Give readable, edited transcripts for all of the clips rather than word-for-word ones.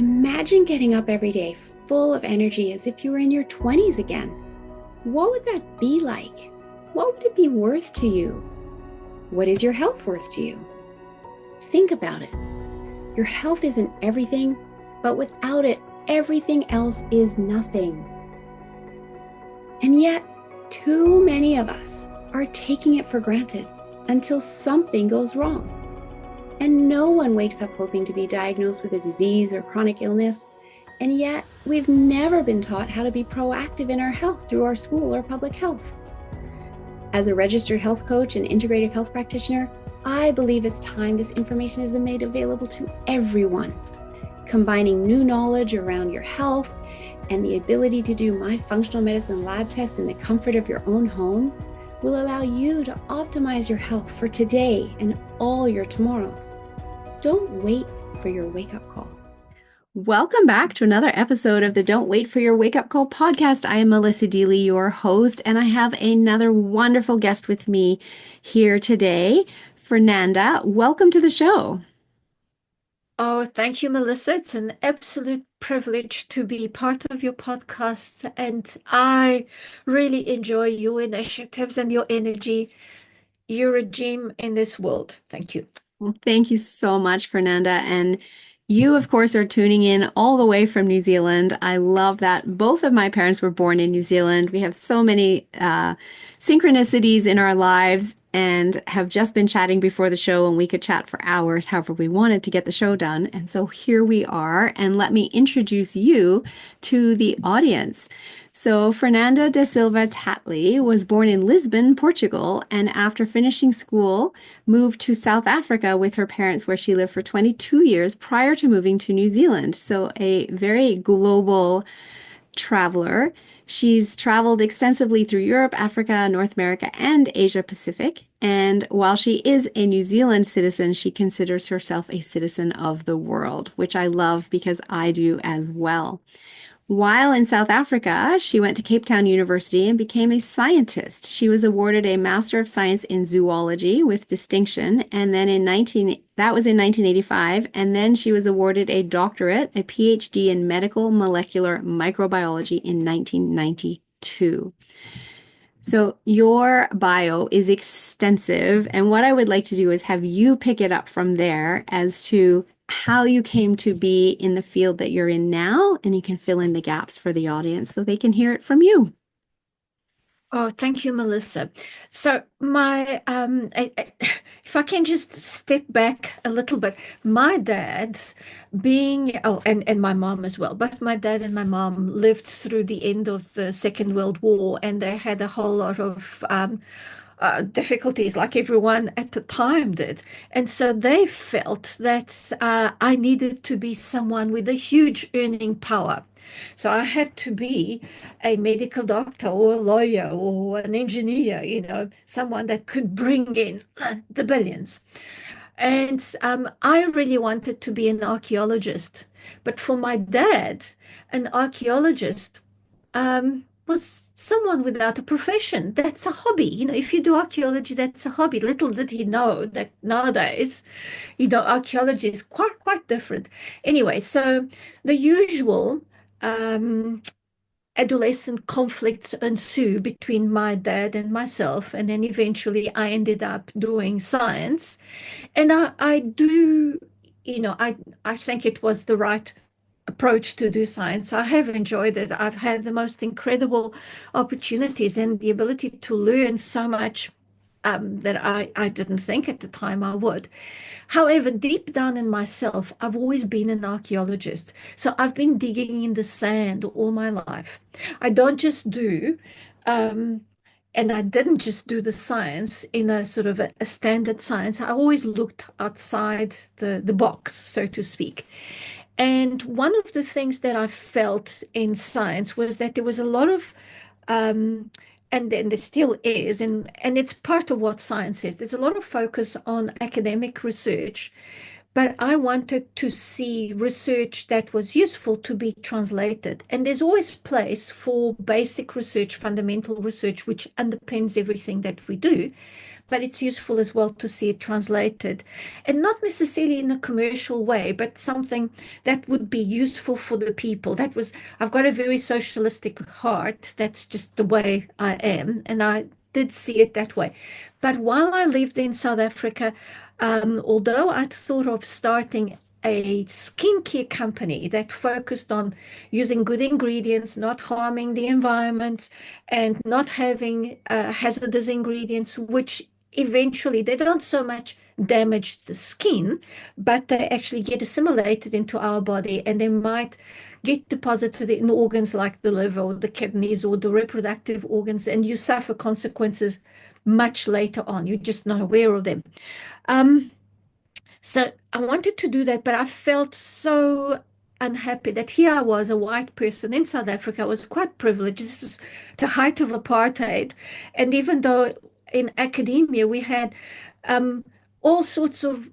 Imagine getting up every day full of energy as if you were in your 20s again. What would that be like? What would it be worth to you? What is your health worth to you? Think about it. Your health isn't everything, but without it, everything else is nothing. And yet, too many of us are taking it for granted until something goes wrong. And no one wakes up hoping to be diagnosed with a disease or chronic illness. And yet, we've never been taught how to be proactive in our health through our school or public health. As a registered health coach and integrative health practitioner, I believe it's time this information is made available to everyone. Combining new knowledge around your health and the ability to do my functional medicine lab tests in the comfort of your own home will allow you to optimize your health for today and all your tomorrows. Don't wait for your wake-up call. Welcome back to another episode of the Don't Wait for Your Wake-Up Call podcast. I am Melissa Deely, your host, and I have another wonderful guest with me here today, Fernanda. Welcome to the show. Oh, thank you, Melissa. It's an absolute privilege to be part of your podcast, and I really enjoy your initiatives and your energy. You're a gem in this world. Thank you. Well, thank you so much, Fernanda. And you, of course, are tuning in all the way from New Zealand. I love that both of my parents were born in New Zealand. We have so many synchronicities in our lives and have just been chatting before the show, and we could chat for hours, however we wanted to get the show done. And so here we are. And let me introduce you to the audience. So Fernanda da Silva Tatley was born in Lisbon, Portugal, and after finishing school, moved to South Africa with her parents, where she lived for 22 years prior to moving to New Zealand. So a very global traveler. She's traveled extensively through Europe, Africa, North America, and Asia Pacific. And while she is a New Zealand citizen, she considers herself a citizen of the world, which I love because I do as well. While in South Africa, she went to Cape Town University and became a scientist. She was awarded a Master of Science in Zoology with distinction, and then that was in 1985, and then she was awarded a doctorate, a PhD in medical molecular microbiology in 1992. So your bio is extensive, and what I would like to do is have you pick it up from there as to how you came to be in the field that you're in now, and you can fill in the gaps for the audience so they can hear it from you. Oh, thank you, Melissa. So if I can just step back a little bit, my dad and my mom as well, both my dad and my mom lived through the end of the Second World War, and they had a whole lot of difficulties like everyone at the time did. And so they felt that I needed to be someone with a huge earning power. So I had to be a medical doctor or a lawyer or an engineer, someone that could bring in the billions. And I really wanted to be an archaeologist. But for my dad, an archaeologist was someone without a profession. That's a hobby. If you do archaeology, that's a hobby. Little did he know that nowadays, archaeology is quite different. Anyway, so the usual adolescent conflicts ensue between my dad and myself, and then eventually I ended up doing science. And I do, I think it was the right approach to do science. I have enjoyed it. I've had the most incredible opportunities and the ability to learn so much that I didn't think at the time I would. However, deep down in myself, I've always been an archaeologist. So I've been digging in the sand all my life. I don't just do, and I didn't just do the science in a sort of a standard science. I always looked outside the box, so to speak. And one of the things that I felt in science was that there was a lot of, and then there still is, and it's part of what science is. There's a lot of focus on academic research, but I wanted to see research that was useful to be translated. And there's always place for basic research, fundamental research, which underpins everything that we do, but it's useful as well to see it translated, and not necessarily in a commercial way, but something that would be useful for the people. I've got a very socialistic heart. That's just the way I am, and I did see it that way. But while I lived in South Africa, although I'd thought of starting a skincare company that focused on using good ingredients, not harming the environment, and not having hazardous ingredients, which eventually they don't so much damage the skin, but they actually get assimilated into our body and they might get deposited in organs like the liver or the kidneys or the reproductive organs, and you suffer consequences much later on. You're just not aware of them. Um, so I wanted to do that, but I felt so unhappy that here I was, a white person in South Africa. I was quite privileged. This is the height of apartheid. And even though in academia we had um, all sorts of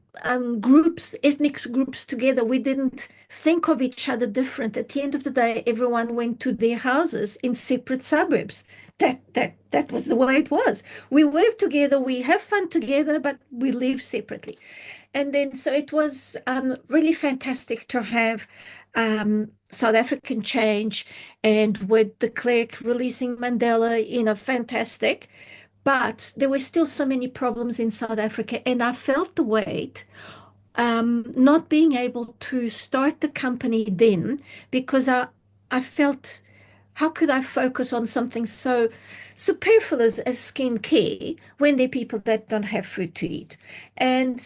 groups, ethnic groups together, we didn't think of each other different. At the end of the day, everyone went to their houses in separate suburbs. That was the way it was. We work together, we have fun together, but we live separately. And then, so it was really fantastic to have South African change, and with de Klerk releasing Mandela, fantastic. But there were still so many problems in South Africa, and I felt the weight, not being able to start the company then because I felt, how could I focus on something so superfluous as skincare when there are people that don't have food to eat? And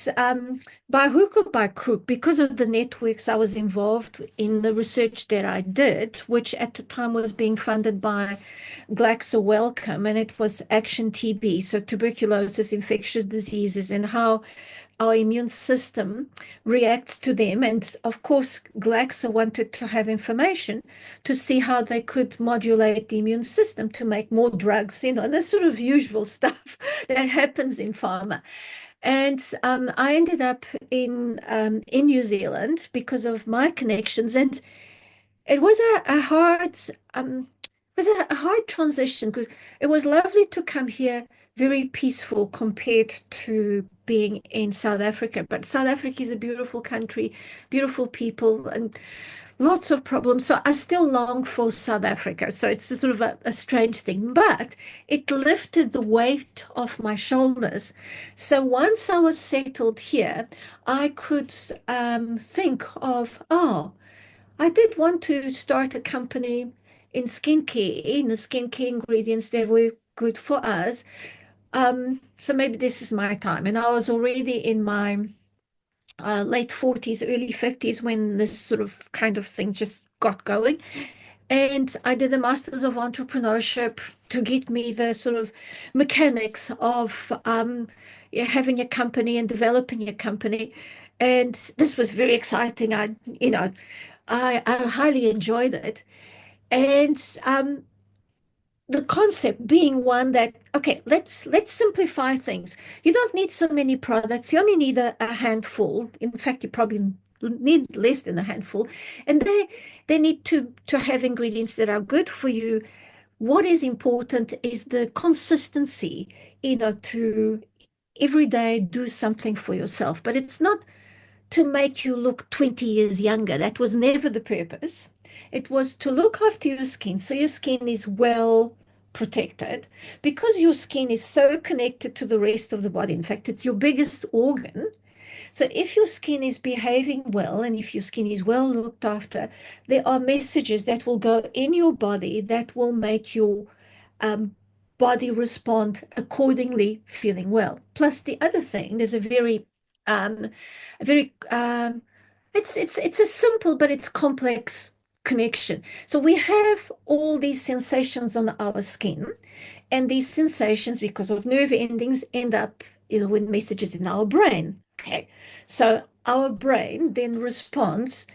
by hook or by crook, because of the networks I was involved in, the research that I did, which at the time was being funded by Glaxo Wellcome, and it was Action TB, so tuberculosis, infectious diseases, and how our immune system reacts to them. And of course, Glaxo wanted to have information to see how they could modulate the immune system to make more drugs, the sort of usual stuff that happens in pharma. And I ended up in New Zealand because of my connections, and it was a hard a hard transition because it was lovely to come here, very peaceful compared to being in South Africa. But South Africa is a beautiful country, beautiful people, and lots of problems. So I still long for South Africa. So it's sort of a strange thing, but it lifted the weight off my shoulders. So once I was settled here, I could think of, oh, I did want to start a company in skincare, in the skincare ingredients that were good for us. So maybe this is my time. And I was already in my late 40s, early 50s when this sort of kind of thing just got going. And I did a Masters of Entrepreneurship to get me the sort of mechanics of yeah, having a company and developing a company. And this was very exciting. I highly enjoyed it. And the concept being one that, okay, let's simplify things. You don't need so many products. You only need a handful. In fact, you probably need less than a handful. And they need to have ingredients that are good for you. What is important is the consistency, to every day do something for yourself. But it's not to make you look 20 years younger. That was never the purpose. It was to look after your skin so your skin is well protected, because your skin is so connected to the rest of the body. In fact, it's your biggest organ. So if your skin is behaving well and if your skin is well looked after, there are messages that will go in your body that will make your um, body respond accordingly, feeling well. Plus, the other thing, there's a very it's a simple but it's complex connection. So we have all these sensations on our skin, and these sensations, because of nerve endings, end up with messages in our brain. Okay, so our brain then responds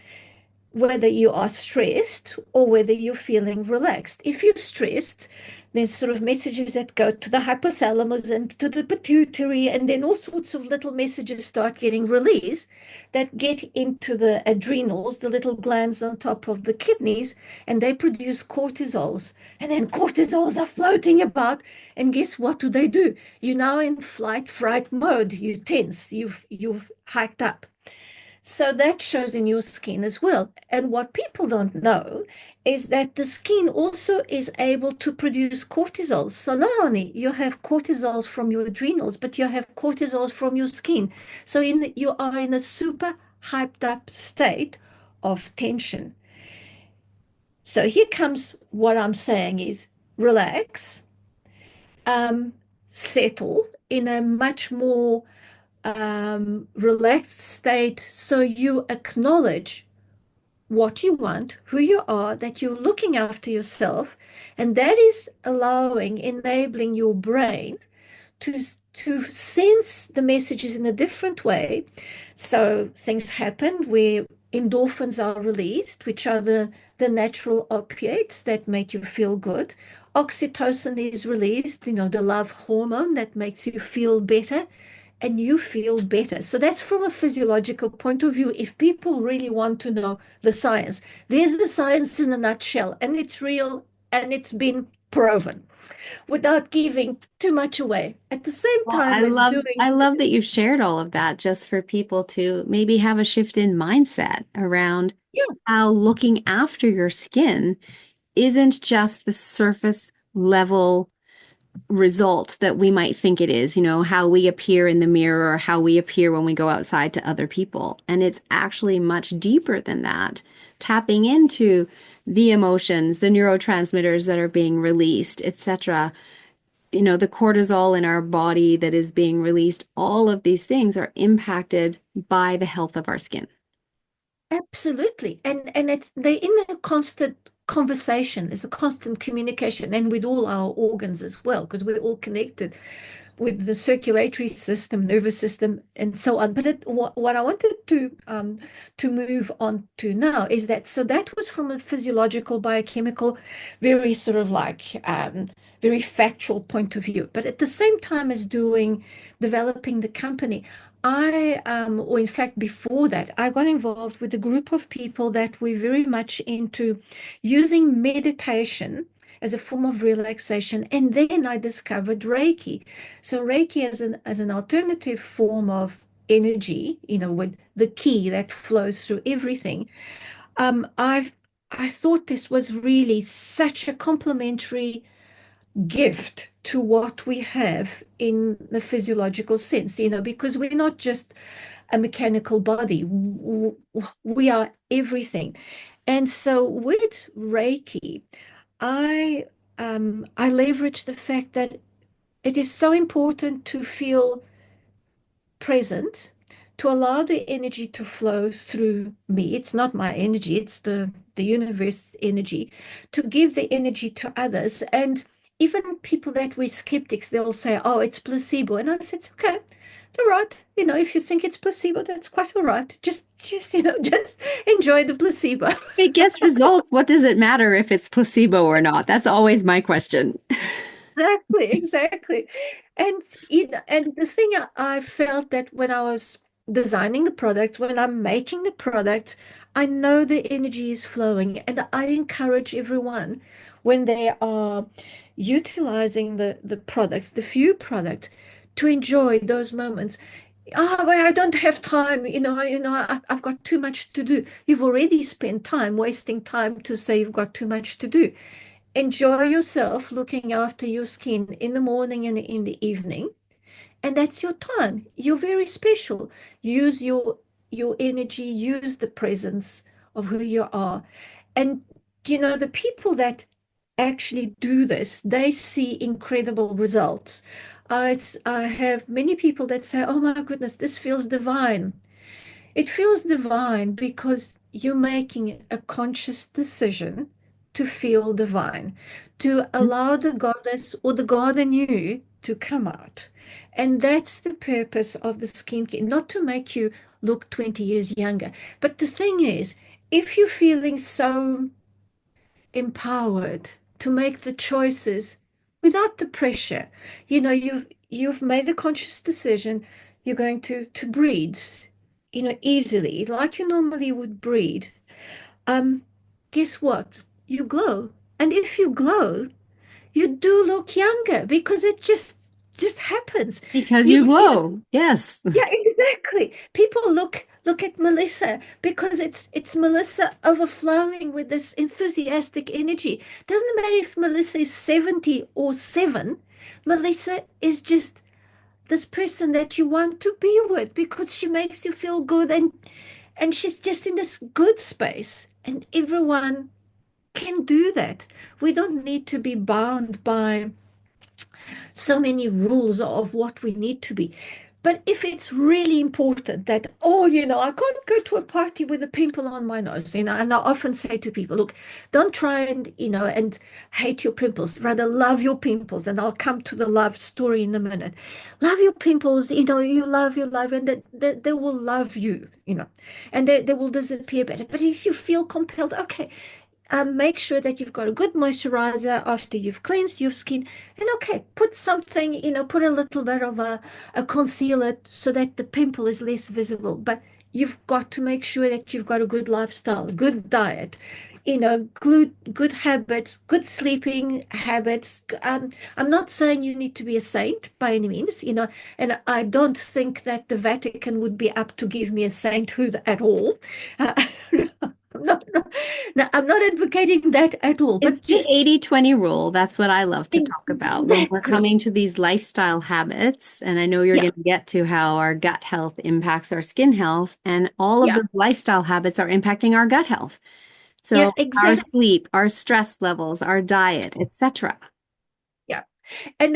whether you are stressed or whether you're feeling relaxed. If you're stressed, there's sort of messages that go to the hypothalamus and to the pituitary, and then all sorts of little messages start getting released that get into the adrenals, the little glands on top of the kidneys, and they produce cortisols. And then cortisols are floating about, and guess what do they do? You're now in flight fright mode. You tense, you've hiked up. So that shows in your skin as well. And what people don't know is that the skin also is able to produce cortisols. So not only you have cortisols from your adrenals, but you have cortisols from your skin. So you are in a super hyped up state of tension. So here comes what I'm saying is relax, um, settle in a much more relaxed state, so you acknowledge what you want, who you are, that you're looking after yourself, and that is enabling your brain to to sense the messages in a different way. So things happen where endorphins are released, which are the natural opiates that make you feel good. Oxytocin is released, the love hormone that makes you feel better, and you feel better. So that's from a physiological point of view. If people really want to know the science, there's the science in a nutshell, and it's real and it's been proven without giving too much away. At the same Well, time as doing, I love that you've shared all of that just for people to maybe have a shift in mindset around yeah, how looking after your skin isn't just the surface level result that we might think it is, how we appear in the mirror or how we appear when we go outside to other people. And it's actually much deeper than that, tapping into the emotions, the neurotransmitters that are being released, etc. The cortisol in our body that is being released, all of these things are impacted by the health of our skin. absolutely. And they're in a constant conversation, there's a constant communication, and with all our organs as well, because we're all connected with the circulatory system, nervous system, and so on. But what I wanted to move on to now is that, so that was from a physiological, biochemical, very sort of like very factual point of view. But at the same time as developing the company, or in fact, before that, I got involved with a group of people that were very much into using meditation as a form of relaxation. And then I discovered Reiki. So Reiki as an alternative form of energy, with the key that flows through everything. I thought this was really such a complementary gift to what we have in the physiological sense, because we're not just a mechanical body. We are everything. And so with Reiki, I leverage the fact that it is so important to feel present, to allow the energy to flow through me. It's not my energy, it's the universe energy, to give the energy to others. And even people that were skeptics, they'll say, oh, it's placebo. And I said, it's okay. It's all right. If you think it's placebo, that's quite all right. Just enjoy the placebo. It gets results. What does it matter if it's placebo or not? That's always my question. Exactly, exactly. And the thing I felt that when I was designing the product, when I'm making the product, I know the energy is flowing, and I encourage everyone when they are utilizing the products, the few product, to enjoy those moments. Oh, but I don't have time, I've got too much to do. You've already spent time wasting time to say you've got too much to do. Enjoy yourself looking after your skin in the morning and in the evening. And that's your time. You're very special. Use your energy, use the presence of who you are. And the people that actually do this, they see incredible results. I have many people that say, "Oh my goodness, this feels divine." It feels divine because you're making a conscious decision to feel divine, to allow the goddess or the god in you to come out. And that's the purpose of the skincare, not to make you look 20 years younger. But the thing is, if you're feeling so empowered to make the choices without the pressure, you've made a conscious decision, you're going to breed, easily, like you normally would breed. Um, Guess what? You glow. And if you glow, you do look younger because it just happens. Because you You know, glow. Yes. yeah, exactly. People look at Melissa because it's Melissa overflowing with this enthusiastic energy. Doesn't matter if Melissa is 70 or 7, Melissa is just this person that you want to be with because she makes you feel good, and she's just in this good space. And everyone can do that. We don't need to be bound by so many rules of what we need to be. But if it's really important that, oh, I can't go to a party with a pimple on my nose, and I often say to people, look, don't try and hate your pimples, rather love your pimples. And I'll come to the love story in a minute. Love your pimples, you love your life, and that they will love you, and they will disappear better. But if you feel compelled, okay, make sure that you've got a good moisturizer after you've cleansed your skin. And okay, put something, put a little bit of a concealer so that the pimple is less visible. But you've got to make sure that you've got a good lifestyle, good diet, good habits, good sleeping habits. I'm not saying you need to be a saint by any means, and I don't think that the Vatican would be up to give me a sainthood at all. Uh, I'm not advocating that at all, It's but the just 80/20 rule. That's what I love to talk about when we're exactly. coming to these lifestyle habits. And I know you're Yeah, going to get to how our gut health impacts our skin health, and all of yeah, the lifestyle habits are impacting our gut health. yeah, So our exactly. sleep, our stress levels, our diet, etc. Yeah. And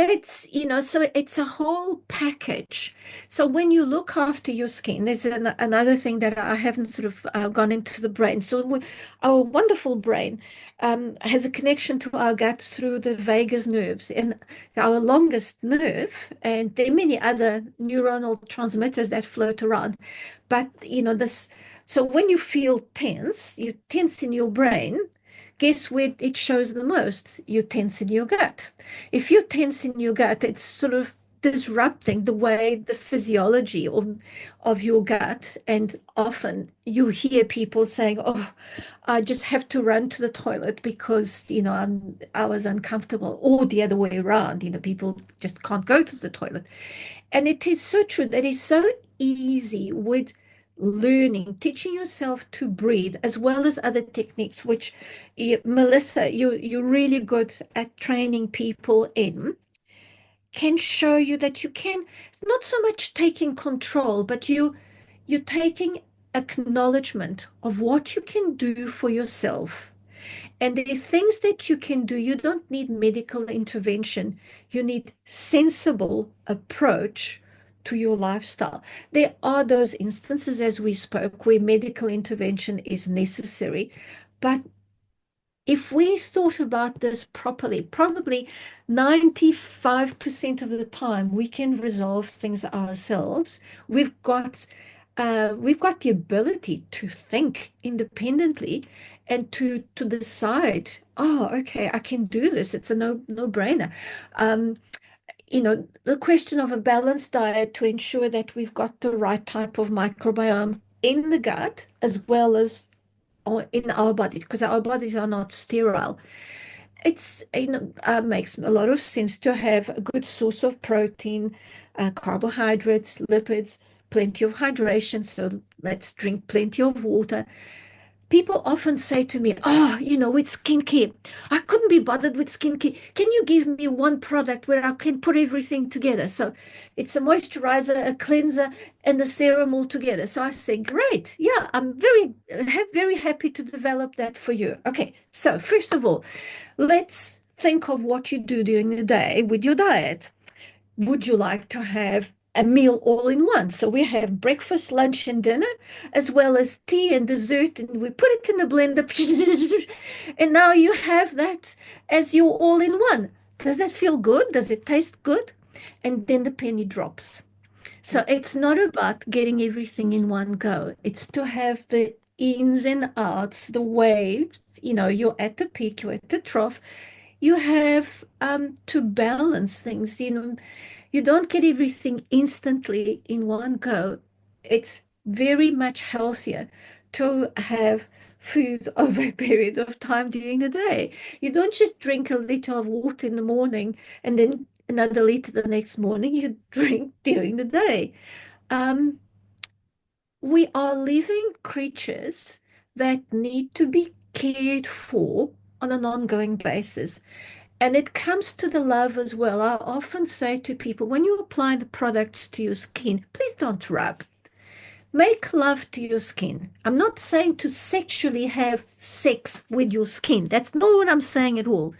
so it's a whole package. So when you look after your skin, there's another thing that I haven't sort of gone into the brain. So our wonderful brain has a connection to our gut through the vagus nerves, and our longest nerve, and there are many other neuronal transmitters that float around. But so when you feel tense, you tense in your brain. Guess where it shows the most? You tense in your gut. If you tense in your gut, it's sort of disrupting the way the physiology of your gut. And often you hear people saying, oh, I just have to run to the toilet because, I was uncomfortable, or the other way around, people just can't go to the toilet. And it is so true. That is so easy with learning, teaching yourself to breathe, as well as other techniques, which Melissa, you're really good at training people in, can show you that you can, it's not so much taking control, but you're taking acknowledgement of what you can do for yourself. And the things that you can do, you don't need medical intervention. You need sensible approach to your lifestyle. There are those instances, as we spoke, where medical intervention is necessary, but if we thought about this properly, probably 95% of the time we can resolve things ourselves. We've got the ability to think independently and to decide, oh, okay, I can do this. It's a no-brainer. Um, the question of a balanced diet to ensure that we've got the right type of microbiome in the gut as well as in our body, because our bodies are not sterile. It's makes a lot of sense to have a good source of protein, carbohydrates, lipids, plenty of hydration. So let's drink plenty of water. People often say to me, oh, with skincare, I couldn't be bothered with skincare. Can you give me one product where I can put everything together? So it's a moisturizer, a cleanser, and a serum all together. So I say, great. Yeah, I'm very happy to develop that for you. Okay, so first of all, let's think of what you do during the day with your diet. Would you like to have a meal all in one? So we have breakfast, lunch, and dinner, as well as tea and dessert, and we put it in the blender. And now you have that as your all in one. Does that feel good? Does it taste good? And then the penny drops. So it's not about getting everything in one go. It's to have the ins and outs, the waves, you're at the peak, you're at the trough. You have to balance things, you don't get everything instantly in one go. It's very much healthier to have food over a period of time during the day. You don't just drink a liter of water in the morning and then another liter the next morning. You drink during the day. Um, we are living creatures that need to be cared for on an ongoing basis. And it comes to the love as well. I often say to people, when you apply the products to your skin, please don't rub. Make love to your skin. I'm not saying to sexually have sex with your skin. That's not what I'm saying at all.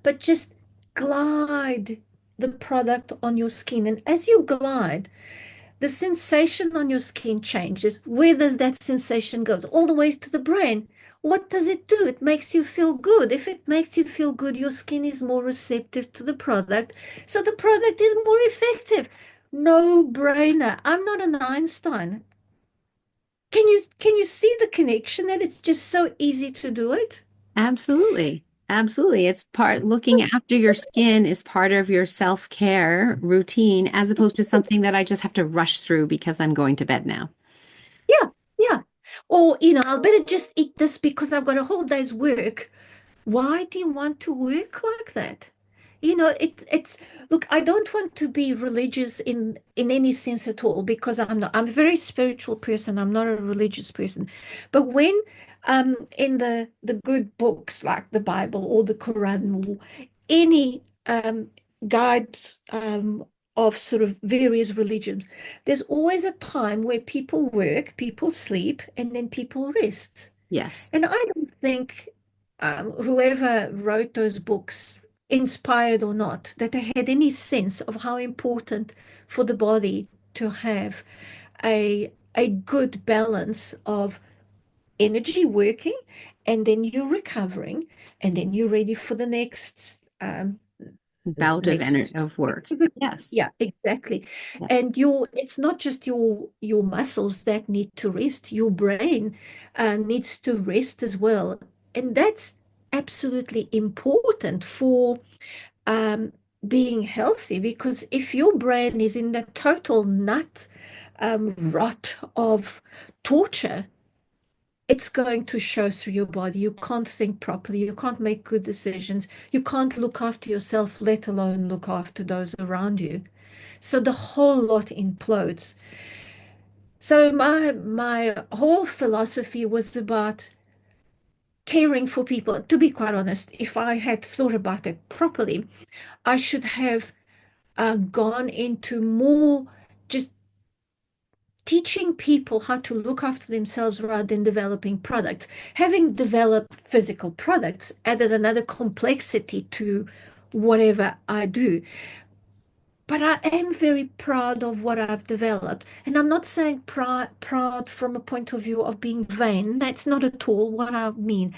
But just glide the product on your skin. And as you glide, the sensation on your skin changes. Where does that sensation goes? All the way to the brain. What does it do? It makes you feel good. If it makes you feel good, your skin is more receptive to the product. So the product is more effective. No brainer. I'm not an Einstein. Can you see the connection that it's just so easy to do it? Absolutely. Absolutely. It's part looking after your skin is part of your self-care routine as opposed to something that I just have to rush through because I'm going to bed now. Yeah, yeah. Or, I'll better just eat this because I've got a whole day's work. Why do you want to work like that? It's look, I don't want to be religious in any sense at all because I'm not. I'm a very spiritual person. I'm not a religious person. But when in the good books like the Bible or the Quran or any guide of sort of various religions, there's always a time where people work, people sleep, and then people rest. Yes. And I don't think whoever wrote those books, inspired or not, that they had any sense of how important for the body to have a good balance of energy working, and then you're recovering, and then you're ready for the Bout of next of work. activity. Yes. Yeah, exactly. Yeah. And it's not just your muscles that need to rest, your brain needs to rest as well. And that's absolutely important for um, being healthy, because if your brain is in the total nut rot of torture, it's going to show through your body. You can't think properly. You can't make good decisions. You can't look after yourself, let alone look after those around you. So the whole lot implodes. So my whole philosophy was about caring for people. To be quite honest, if I had thought about it properly, I should have gone into more just teaching people how to look after themselves rather than developing products. Having developed physical products added another complexity to whatever I do. But I am very proud of what I've developed. And I'm not saying proud from a point of view of being vain. That's not at all what I mean.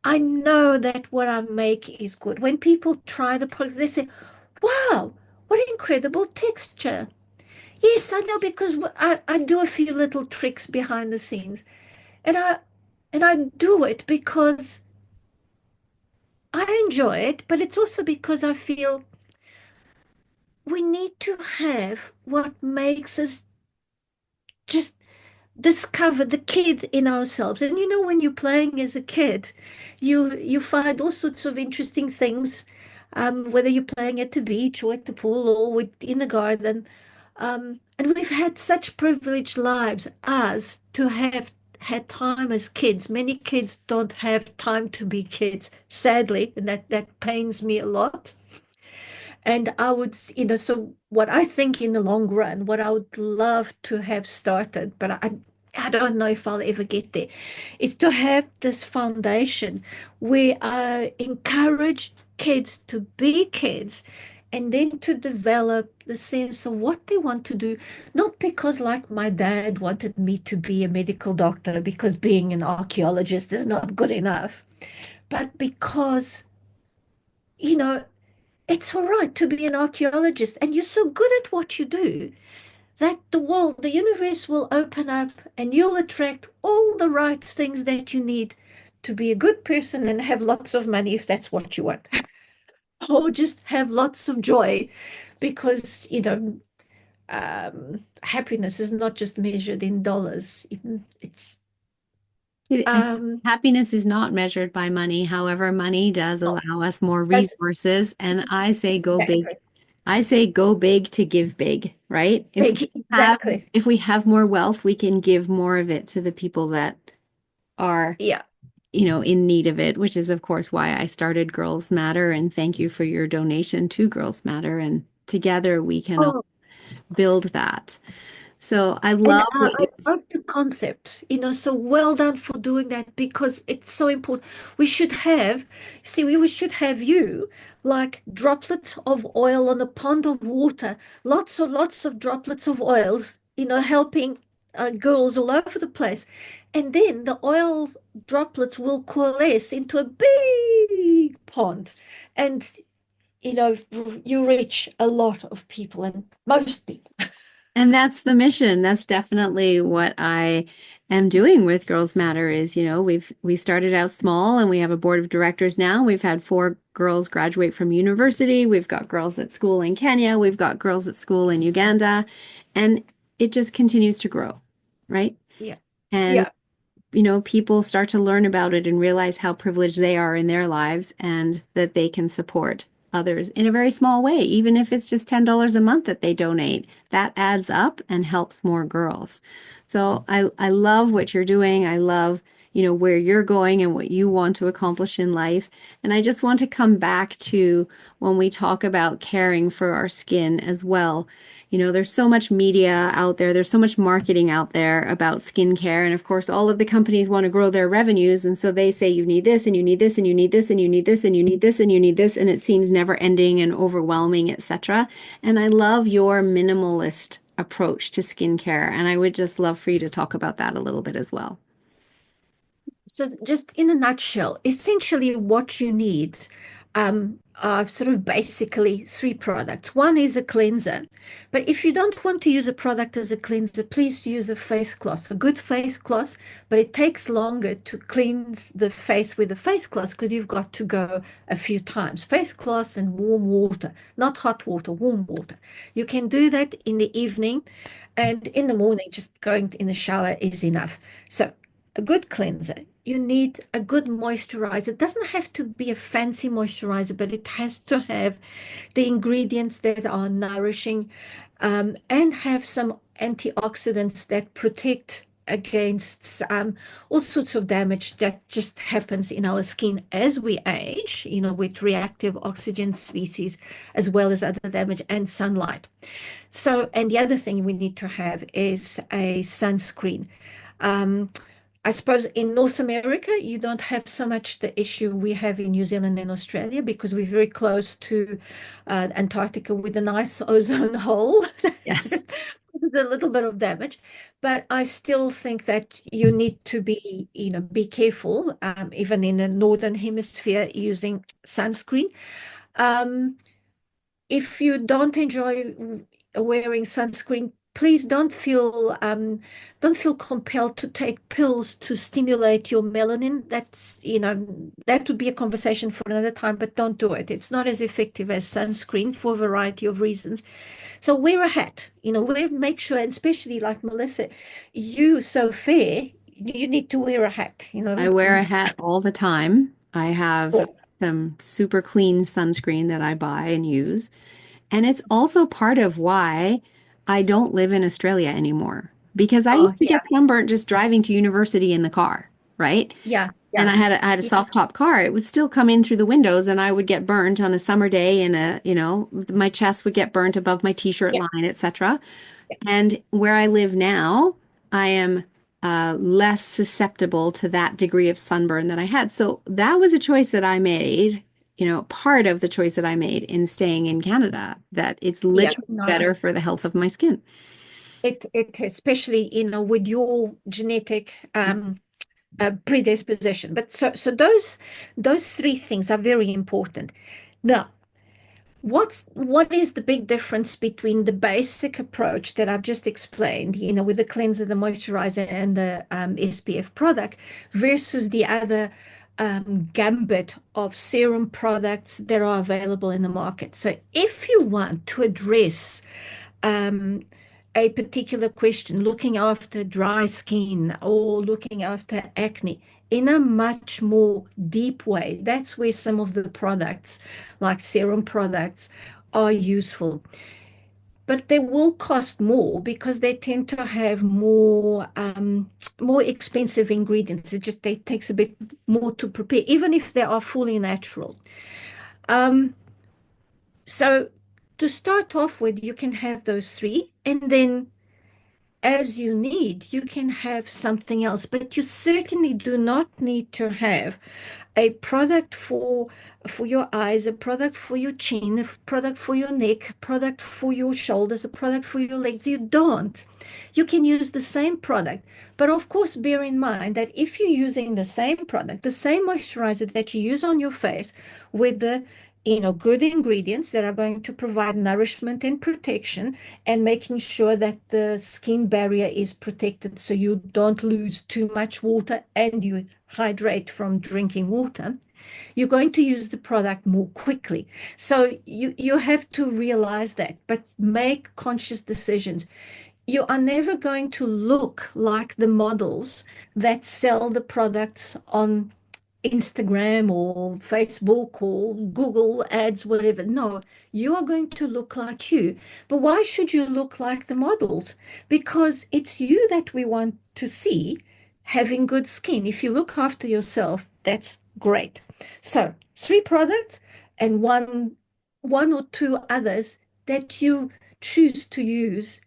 I know that what I make is good. When people try the product, they say, wow, what incredible texture. Yes, I know, because I do a few little tricks behind the scenes. And I do it because I enjoy it, but it's also because I feel we need to have what makes us just discover the kid in ourselves. And when you're playing as a kid, you find all sorts of interesting things, whether you're playing at the beach or at the pool or in the garden. And we've had such privileged lives as to have had time as kids. Many kids don't have time to be kids, sadly, and that pains me a lot. And I would, so what I think in the long run, what I would love to have started, but I don't know if I'll ever get there, is to have this foundation where I encourage kids to be kids and then to develop the sense of what they want to do, not because like my dad wanted me to be a medical doctor because being an archaeologist is not good enough, but because, you know, it's all right to be an archaeologist and you're so good at what you do that the world, the universe will open up and you'll attract all the right things that you need to be a good person and have lots of money if that's what you want, or just have lots of joy because, happiness is not just measured in dollars. It's, It- um, Happiness is not measured by money. However, money does oh, allow us more that's resources. And I say go big. exactly, I say go big to give big, right? Have, exactly. if we have more wealth, we can give more of it to the people that are, Yeah. in need of it, which is, of course, why I started Girls Matter. And thank you for your donation to Girls Matter. And together we can all Oh, build that. So I and love what you, I love the concept, so well done for doing that because it's so important. We should have, see, we should have you like droplets of oil on a pond of water, lots of droplets of oils, helping girls all over the place. And then the oil droplets will coalesce into a big pond. And, you know, you reach a lot of people and most people. and that's the mission. That's definitely what I am doing with Girls Matter is, we started out small and we have a board of directors now. We've had 4 girls graduate from university. We've got girls at school in Kenya. We've got girls at school in Uganda. And it just continues to grow, right? Yeah. And Yeah. people start to learn about it and realize how privileged they are in their lives and that they can support others in a very small way, even if it's just $10 a month that they donate. That adds up and helps more girls. So I love what you're doing. I love, where you're going and what you want to accomplish in life. And I just want to come back to when we talk about caring for our skin as well. There's so much media out there, there's so much marketing out there about skincare. And of course, all of the companies want to grow their revenues. And so they say you need this and you need this and you need this and you need this and you need this and you need this. And it seems never ending and overwhelming, etc. And I love your minimalist approach to skincare. And I would just love for you to talk about that a little bit as well. So, just in a nutshell, essentially what you need are sort of basically 3 products. One is a cleanser, but if you don't want to use a product as a cleanser, please use a face cloth, a good face cloth, but it takes longer to cleanse the face with a face cloth because you've got to go a few times. Face cloth and warm water, not hot water, warm water. You can do that in the evening, and in the morning, just going in the shower is enough. So, a good cleanser. You need a good moisturizer. It doesn't have to be a fancy moisturizer, but it has to have the ingredients that are nourishing, and have some antioxidants that protect against all sorts of damage that just happens in our skin as we age, with reactive oxygen species, as well as other damage and sunlight. So, and the other thing we need to have is a sunscreen. Um, I suppose in North America, you don't have so much the issue we have in New Zealand and Australia because we're very close to Antarctica with a nice ozone hole. Yes. With a little bit of damage, but I still think that you need to be careful, even in the northern hemisphere using sunscreen. Um, if you don't enjoy wearing sunscreen, please don't feel compelled to take pills to stimulate your melanin. That would be a conversation for another time, but don't do it. It's not as effective as sunscreen for a variety of reasons. So wear a hat, make sure, and especially like Melissa, you so fair, you need to wear a hat, I wear a hat all the time. I have some super clean sunscreen that I buy and use. And it's also part of why I don't live in Australia anymore because I Oh, used to get sunburnt just driving to university in the car, right? yeah, And yeah, I had a yeah, soft top car. It would still come in through the windows and I would get burnt on a summer day and my chest would get burnt above my t-shirt yeah, line, etc. yeah. And where I live now, I am less susceptible to that degree of sunburn that I had. So that was a choice that I made, part of the choice that I made in staying in Canada, that it's Yeah. literally No, better for the health of my skin. it especially, with your genetic predisposition. But so those 3 things are very important. Now, what is the big difference between the basic approach that I've just explained, with the cleanser, the moisturizer, and the SPF product versus the other gambit of serum products that are available in the market? So if you want to address um, a particular question, looking after dry skin or looking after acne in a much more deep way. That's where some of the products, like serum products, are useful. But they will cost more because they tend to have more expensive ingredients. It takes a bit more to prepare, even if they are fully natural. Um, so to start off with, you can have those three, and then as you need, you can have something else, but you certainly do not need to have a product for your eyes, a product for your chin, a product for your neck, a product for your shoulders, a product for your legs. You don't. You can use the same product, but of course, bear in mind that if you're using the same product, the same moisturizer that you use on your face with the good ingredients that are going to provide nourishment and protection and making sure that the skin barrier is protected so you don't lose too much water and you hydrate from drinking water, you're going to use the product more quickly. So you have to realize that, but make conscious decisions. You are never going to look like the models that sell the products on Instagram or Facebook or Google ads, whatever. No, you are going to look like you. But why should you look like the models? Because it's you that we want to see having good skin. If you look after yourself, that's great. So, three products and one or two others that you choose to use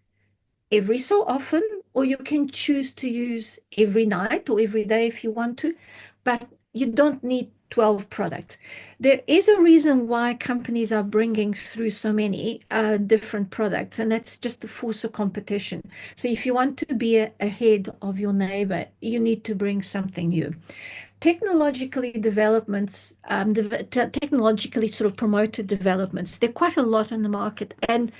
every so often, or you can choose to use every night or every day if you want to, but you don't need 12 products. There is a reason why companies are bringing through so many different products, and that's just the force of competition. So if you want to be ahead of your neighbor, you need to bring something new. Technologically sort of promoted developments, there are quite a lot on the market, and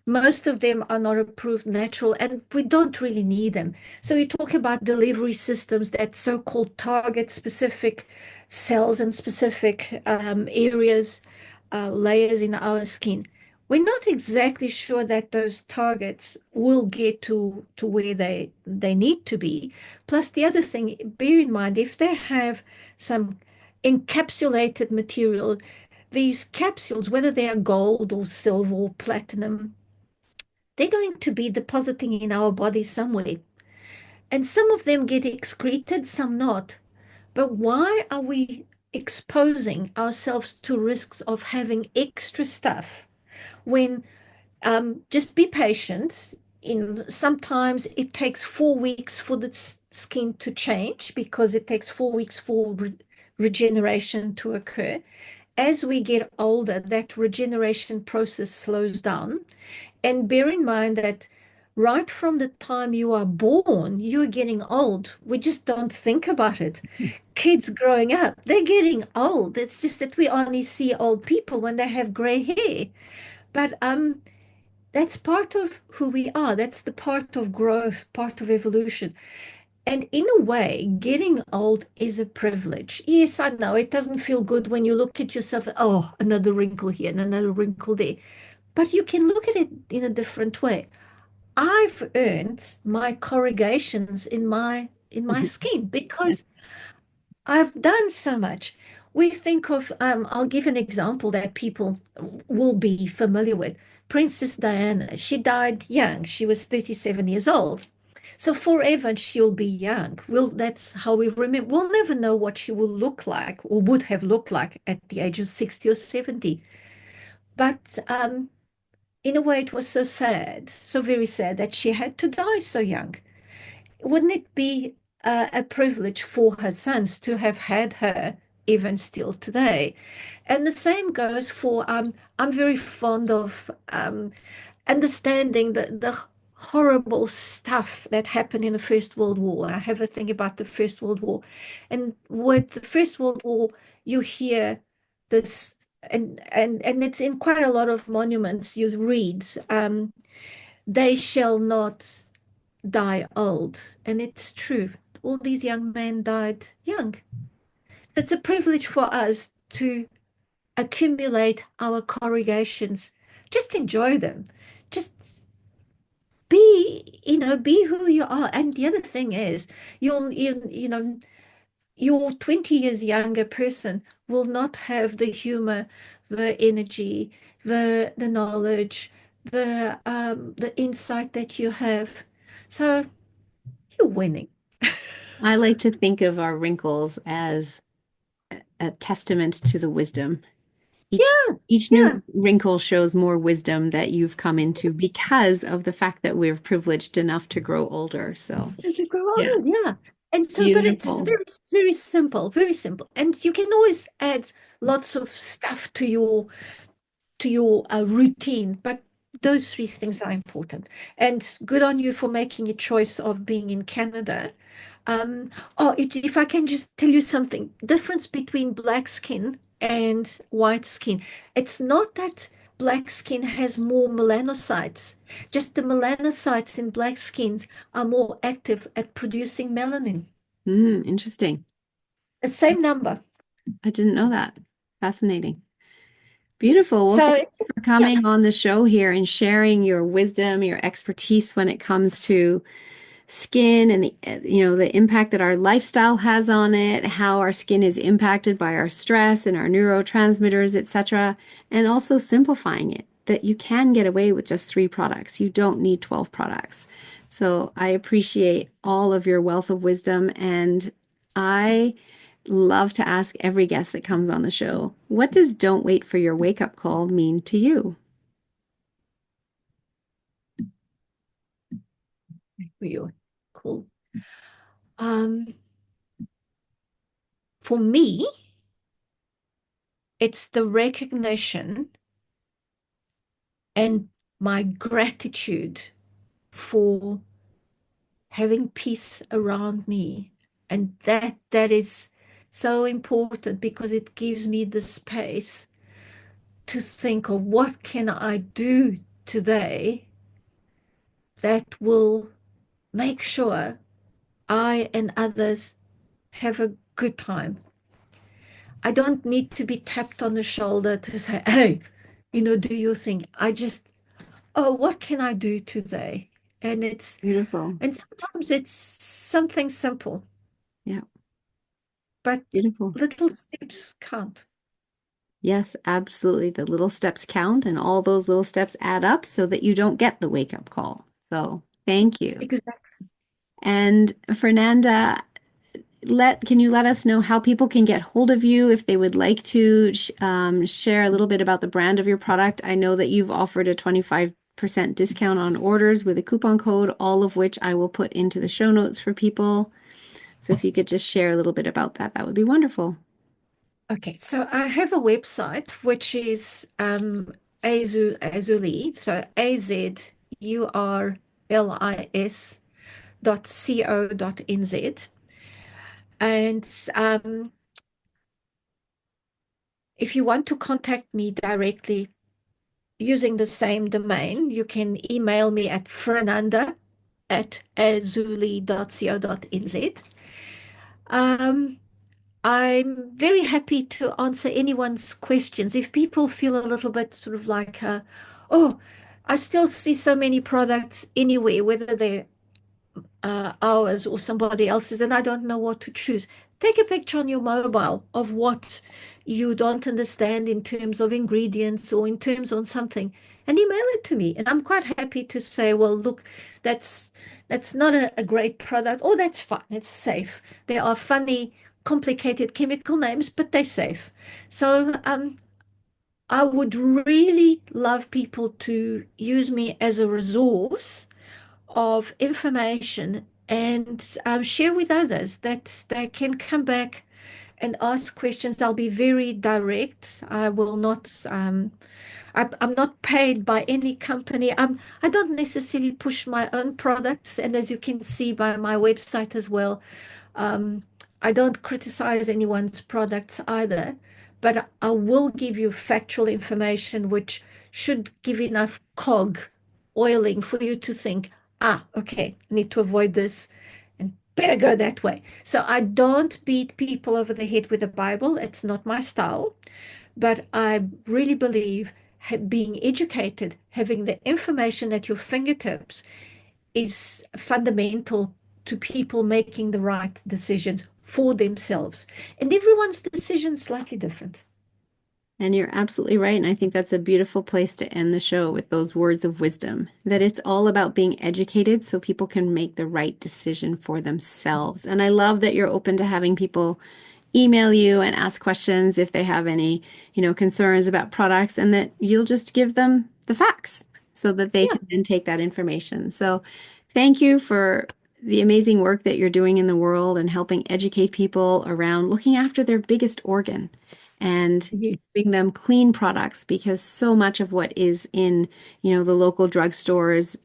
most of them are not approved natural, and we don't really need them. So we talk about delivery systems that so-called target specific cells and specific areas, layers in our skin. We're not exactly sure that those targets will get to where they need to be. Plus, the other thing, bear in mind, if they have some encapsulated material, these capsules, whether they are gold or silver or platinum, they're going to be depositing in our body somewhere. And some of them get excreted, some not. But why are we exposing ourselves to risks of having extra stuff when just be patient? Sometimes it takes 4 weeks for the skin to change because it takes 4 weeks for regeneration to occur. As we get older, that regeneration process slows down. And bear in mind that right from the time you are born, you're getting old. We just don't think about it. Kids growing up, they're getting old. It's just that we only see old people when they have gray hair. But that's part of who we are. That's the part of growth, part of evolution. And in a way, getting old is a privilege. Yes, I know it doesn't feel good when you look at yourself, oh, another wrinkle here and another wrinkle there. But you can look at it in a different way. I've earned my corrugations in my skin Yes. because I've done so much. We think of, I'll give an example that people will be familiar with. Princess Diana, she died young. She was 37 years old. So forever she'll be young. That's how we remember. We'll never know what she will look like or would have looked like at the age of 60 or 70. But in a way, it was so sad, so very sad that she had to die so young. Wouldn't it be a privilege for her sons to have had her even still today? And the same goes for, I'm very fond of understanding the horrible stuff that happened in the First World War. I have a thing about the First World War. And with the First World War, you hear this. and it's in quite a lot of monuments you read, they shall not die old. And it's true. All these young men died young. It's a privilege for us to accumulate our corrugations. Just enjoy them. Just be who you are. And the other thing is, your 20 years younger person will not have the humor, the energy, the knowledge, the insight that you have. So you're winning. I like to think of our wrinkles as a testament to the wisdom. Each Yeah, each yeah. new wrinkle shows more wisdom that you've come into because of the fact that we're privileged enough to grow older. So, To grow yeah, old, yeah. And so, but it's beautiful. very simple, very simple. And you can always add lots of stuff to your routine, but those three things are important. And good on you for making a choice of being in Canada. If I can just tell you something, difference between black skin and white skin. It's not that black skin has more melanocytes, just the melanocytes in black skins are more active at producing melanin. Interesting. The same number. I didn't know that. Fascinating. Beautiful. Well, So, thank you for yeah, coming on the show here and sharing your wisdom, your expertise when it comes to skin and the impact that our lifestyle has on it, how our skin is impacted by our stress and our neurotransmitters, etc., and also simplifying it that you can get away with just 3 products. You don't need 12 products. So I appreciate all of your wealth of wisdom, and I love to ask every guest that comes on the show, what does "don't wait for your wake up call" mean to you? for you. Cool. Um, for me, it's the recognition and my gratitude for having peace around me. And that is so important because it gives me the space to think of what can I do today that will make sure I and others have a good time. I don't need to be tapped on the shoulder to say, hey, do you think? I just, oh, what can I do today? And it's, Beautiful. and sometimes it's something simple, Yeah, but beautiful. little steps count. Yes, absolutely. The little steps count, and all those little steps add up so that you don't get the wake up call. So, thank you. Exactly. And Fernanda, can you let us know how people can get hold of you if they would like to share a little bit about the brand of your product? I know that you've offered a 25% discount on orders with a coupon code, all of which I will put into the show notes for people. So if you could just share a little bit about that, that would be wonderful. Okay, so I have a website which is Azuli, so AZURLIS .co.nz. And if you want to contact me directly using the same domain, you can email me at fernanda@azuli.co.nz. Um, I'm very happy to answer anyone's questions. If people feel a little bit sort of like, oh, I still see so many products anywhere, whether they're ours or somebody else's, and I don't know what to choose. Take a picture on your mobile of what you don't understand in terms of ingredients or in terms on something, and email it to me. And I'm quite happy to say, well, look, that's not a great product, or that's fine, it's safe. There are funny, complicated chemical names, but they're safe. So I would really love people to use me as a resource of information and share with others that they can come back and ask questions. I'll be very direct. I will not. I'm not paid by any company. I don't necessarily push my own products, and as you can see by my website as well, um, I don't criticize anyone's products either. but I will give you factual information which should give enough cog oiling for you to think, okay, need to avoid this and better go that way. So I don't beat people over the head with the Bible. It's not my style, but I really believe being educated, having the information at your fingertips is fundamental to people making the right decisions for themselves. And everyone's decision is slightly different. And you're absolutely right. And I think that's a beautiful place to end the show with those words of wisdom, that it's all about being educated so people can make the right decision for themselves. And I love that you're open to having people email you and ask questions if they have any, concerns about products, and that you'll just give them the facts so that they Yeah. can then take that information. So thank you for the amazing work that you're doing in the world and helping educate people around looking after their biggest organ and Yes. giving them clean products, because so much of what is in, the local drugstores,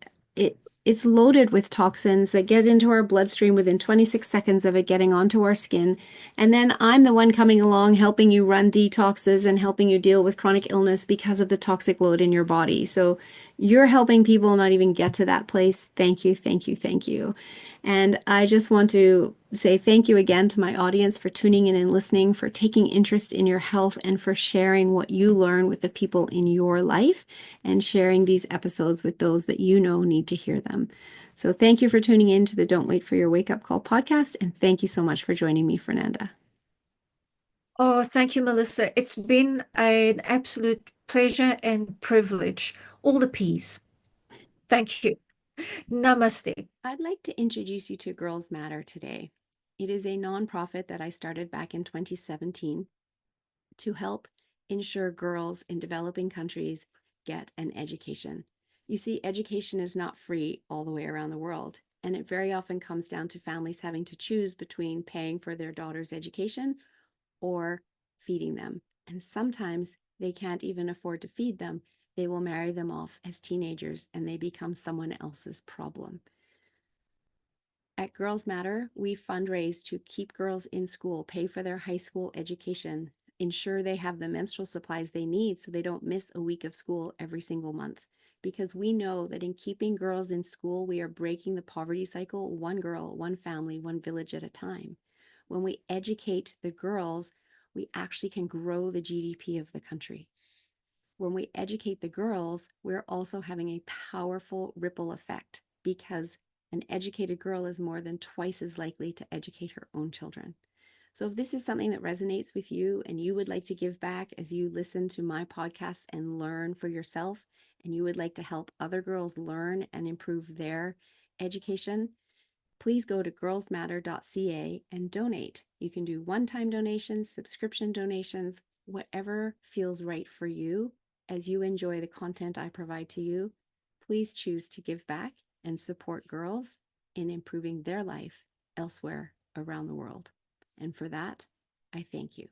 it's loaded with toxins that get into our bloodstream within 26 seconds of it getting onto our skin. And then I'm the one coming along helping you run detoxes and helping you deal with chronic illness because of the toxic load in your body. So you're helping people not even get to that place. Thank you, thank you, thank you. And I just want to say thank you again to my audience for tuning in and listening, for taking interest in your health, and for sharing what you learn with the people in your life and sharing these episodes with those that you know need to hear them. So thank you for tuning in to the Don't Wait for Your Wake Up Call podcast. And thank you so much for joining me, Fernanda. Oh, thank you, Melissa. It's been an absolute pleasure and privilege. All the peace. Thank you. Namaste. I'd like to introduce you to Girls Matter today. It is a nonprofit that I started back in 2017 to help ensure girls in developing countries get an education. You see, education is not free all the way around the world, and it very often comes down to families having to choose between paying for their daughter's education or feeding them. And sometimes they can't even afford to feed them. They will marry them off as teenagers and they become someone else's problem. At Girls Matter, we fundraise to keep girls in school, pay for their high school education, ensure they have the menstrual supplies they need so they don't miss a week of school every single month. Because we know that in keeping girls in school, we are breaking the poverty cycle one girl, one family, one village at a time. When we educate the girls, we actually can grow the GDP of the country. When we educate the girls, we're also having a powerful ripple effect, because an educated girl is more than twice as likely to educate her own children. So if this is something that resonates with you and you would like to give back as you listen to my podcasts and learn for yourself, and you would like to help other girls learn and improve their education, please go to girlsmatter.ca and donate. You can do one-time donations, subscription donations, whatever feels right for you. As you enjoy the content I provide to you, please choose to give back and support girls in improving their life elsewhere around the world. And for that, I thank you.